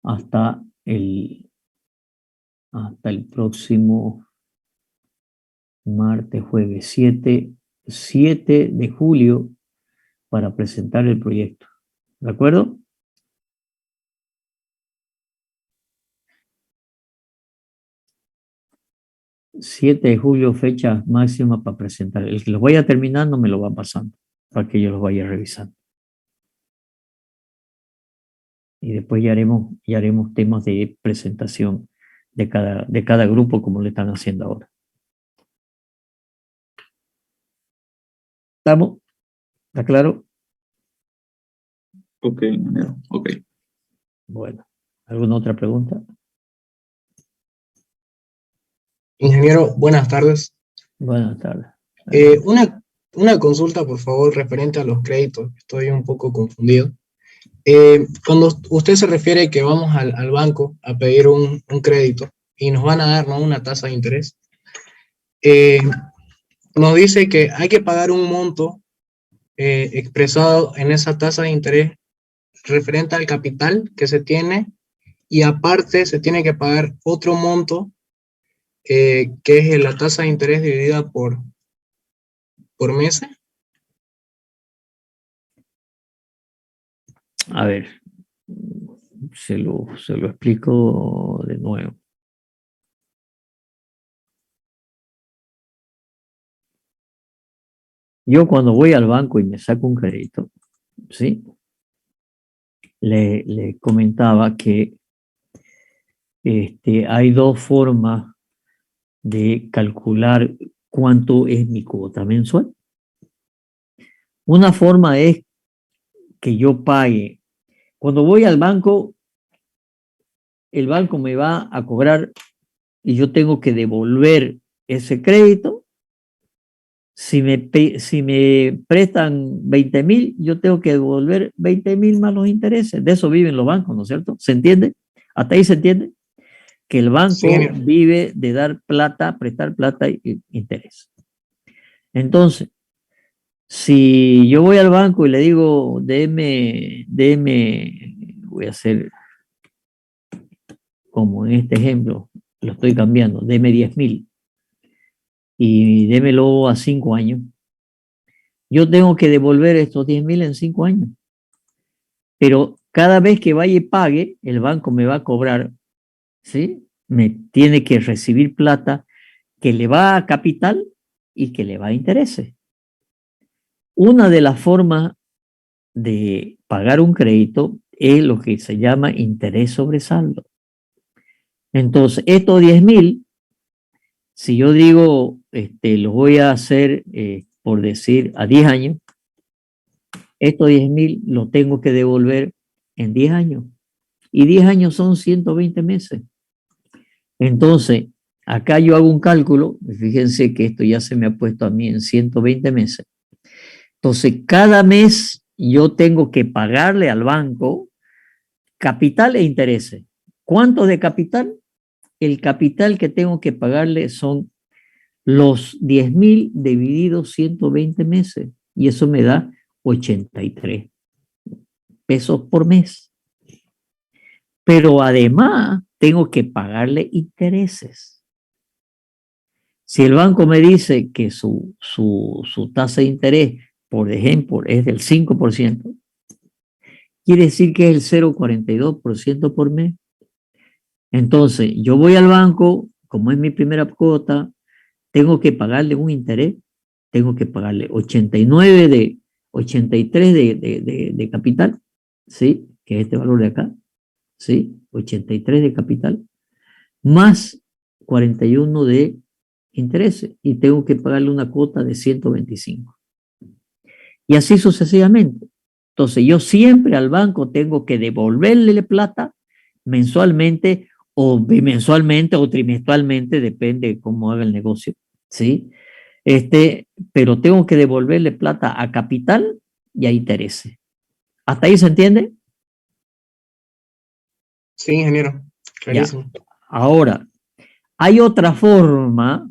hasta hasta el próximo martes, jueves, 7 de julio para presentar el proyecto. ¿De acuerdo? ...7 de julio, fecha máxima para presentar. El que los vaya terminando me lo va pasando para que yo los vaya revisando. Y después ya haremos temas de presentación de cada grupo como lo están haciendo ahora. ¿Estamos? ¿Está claro? Ok, ingeniero, ok. Bueno, ¿alguna otra pregunta? Ingeniero, buenas tardes. Buenas tardes. Una consulta, por favor, referente a los créditos. Estoy un poco confundido. Cuando usted se refiere que vamos al banco a pedir un crédito y nos van a dar, ¿no?, una tasa de interés, nos dice que hay que pagar un monto expresado en esa tasa de interés referente al capital que se tiene, y aparte se tiene que pagar otro monto que es la tasa de interés dividida por meses. A ver, se lo explico de nuevo. Yo cuando voy al banco y me saco un crédito, ¿sí? Le comentaba que hay dos formas de calcular cuánto es mi cuota mensual. Una forma es que yo pague. Cuando voy al banco, el banco me va a cobrar y yo tengo que devolver ese crédito. Si me prestan 20.000, yo tengo que devolver 20.000 más los intereses. De eso viven los bancos, ¿no es cierto? ¿Se entiende? ¿Hasta ahí se entiende? Que el banco Sí, vive de dar plata, prestar plata y interés. Entonces, si yo voy al banco y le digo, voy a hacer como en este ejemplo, lo estoy cambiando, deme 10.000 y démelo a 5 años. Yo tengo que devolver estos 10.000 en 5 años. Pero cada vez que vaya y pague, el banco me va a cobrar, ¿sí? Me tiene que recibir plata que le va a capital y que le va a intereses. Una de las formas de pagar un crédito es lo que se llama interés sobre saldo. Entonces, estos 10.000, si yo digo, los voy a hacer, por decir, a 10 años, estos 10.000 los tengo que devolver en 10 años. Y 10 años son 120 meses. Entonces, acá yo hago un cálculo, fíjense que esto ya se me ha puesto a mí en 120 meses. Entonces, cada mes yo tengo que pagarle al banco capital e intereses. ¿Cuánto de capital? El capital que tengo que pagarle son los 10.000 divididos 120 meses. Y eso me da 83 pesos por mes. Pero además tengo que pagarle intereses. Si el banco me dice que su tasa de interés, por ejemplo, es del 5%, quiere decir que es el 0,42% por mes. Entonces, yo voy al banco, como es mi primera cuota, tengo que pagarle un interés, tengo que pagarle 83 de capital, ¿sí? Que es este valor de acá, ¿sí? 83 de capital, más 41 de intereses y tengo que pagarle una cuota de 125. Y así sucesivamente. Entonces yo siempre al banco tengo que devolverle plata mensualmente o bimensualmente o trimestralmente, depende de cómo haga el negocio, ¿sí? Pero tengo que devolverle plata a capital y a intereses. ¿Hasta ahí se entiende? Sí, ingeniero. Clarísimo. Ya. Ahora, hay otra forma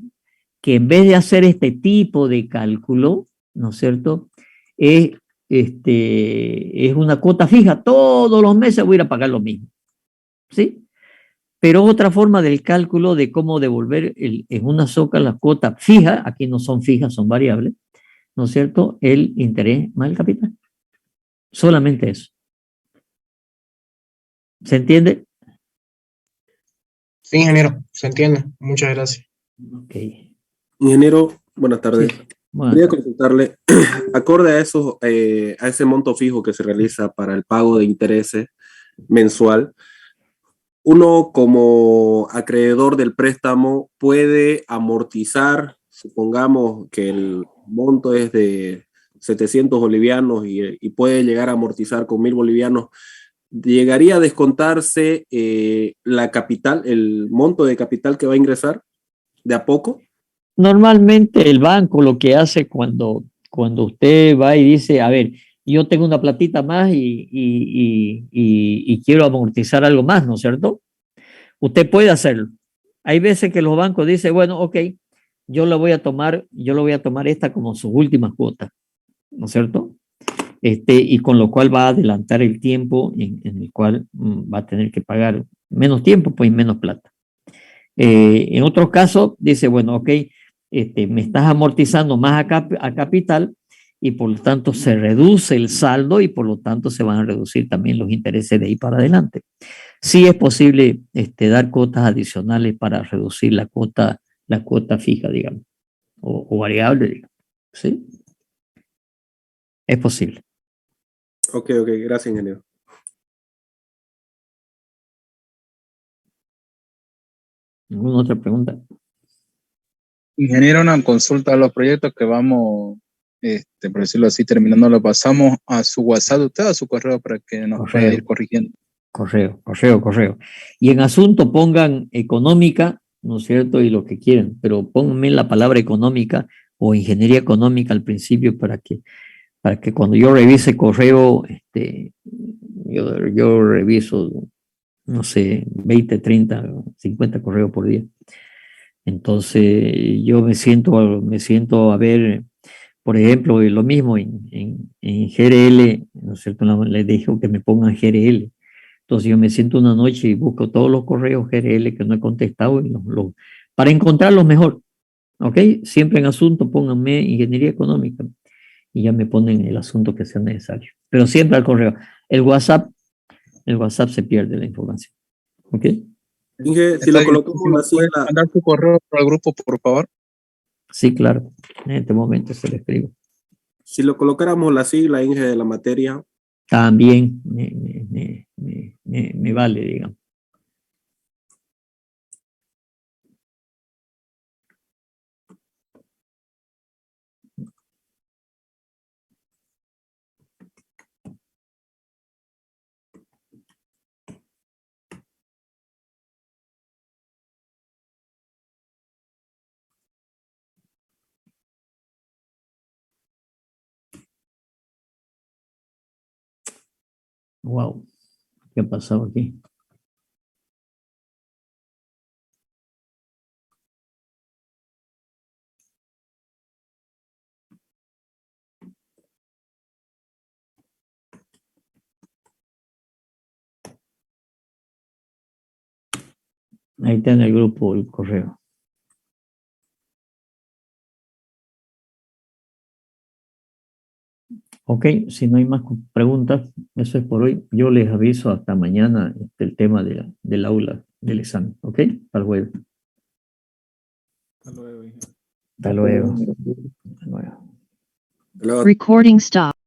que en vez de hacer este tipo de cálculo, ¿no es cierto? Es una cuota fija. Todos los meses voy a ir a pagar lo mismo, ¿sí? Pero otra forma del cálculo de cómo devolver en una soca las cuotas fijas, aquí no son fijas, son variables, ¿no es cierto? El interés más el capital. Solamente eso. ¿Se entiende? Sí, ingeniero. Se entiende. Muchas gracias. Ok. Ingeniero, buenas tardes. Sí. Bueno, Quería consultarle, acorde a ese monto fijo que se realiza para el pago de intereses mensual, uno como acreedor del préstamo puede amortizar, supongamos que el monto es de 700 bolivianos y puede llegar a amortizar con 1000 bolivianos, ¿llegaría a descontarse la capital, el monto de capital que va a ingresar de a poco? normalmente el banco lo que hace cuando usted va y dice, a ver, yo tengo una platita más y quiero amortizar algo más, ¿no es cierto? Usted puede hacerlo. Hay veces que los bancos dicen, bueno, ok, yo lo voy a tomar esta como su última cuota, ¿no es cierto? Y con lo cual va a adelantar el tiempo en el cual va a tener que pagar menos tiempo, pues menos plata. En otros casos, dice, bueno, ok, me estás amortizando más a capital y por lo tanto se reduce el saldo y por lo tanto se van a reducir también los intereses de ahí para adelante. Sí es posible dar cuotas adicionales para reducir la cuota fija, digamos, o variable, digamos. ¿Sí? Es posible. Ok, gracias, ingeniero. ¿Alguna otra pregunta? Ingeniero, una consulta a los proyectos que vamos, por decirlo así, terminando, lo pasamos a su WhatsApp, usted a su correo para que nos pueda ir corrigiendo. Correo. Y en asunto pongan económica, ¿no es cierto? Y lo que quieran, pero pónganme la palabra económica o ingeniería económica al principio para que cuando yo revise correo, yo reviso, no sé, 20, 30, 50 correos por día. Entonces yo me siento a ver, por ejemplo, lo mismo en GRL, ¿no es cierto? Les dejo que me pongan GRL. Entonces yo me siento una noche y busco todos los correos GRL que no he contestado para encontrarlos mejor, ¿ok? Siempre en asunto pónganme ingeniería económica y ya me ponen el asunto que sea necesario. Pero siempre al correo. El WhatsApp se pierde la información, ¿ok? Inge, si lo colocamos la ¿Puede sigla, mandar su correo al grupo, por favor? Sí, claro. En este momento se lo escribo. si lo colocáramos la sigla, Inge, de la materia, También me vale, digamos. Wow, ¿qué ha pasado aquí? Ahí está en el grupo el correo. Ok, si no hay más preguntas, eso es por hoy. Yo les aviso hasta mañana el tema del aula, del examen, ¿ok? Para el jueves. hasta luego, Inge. Hasta luego. Hasta luego. Hasta luego. Recording stop.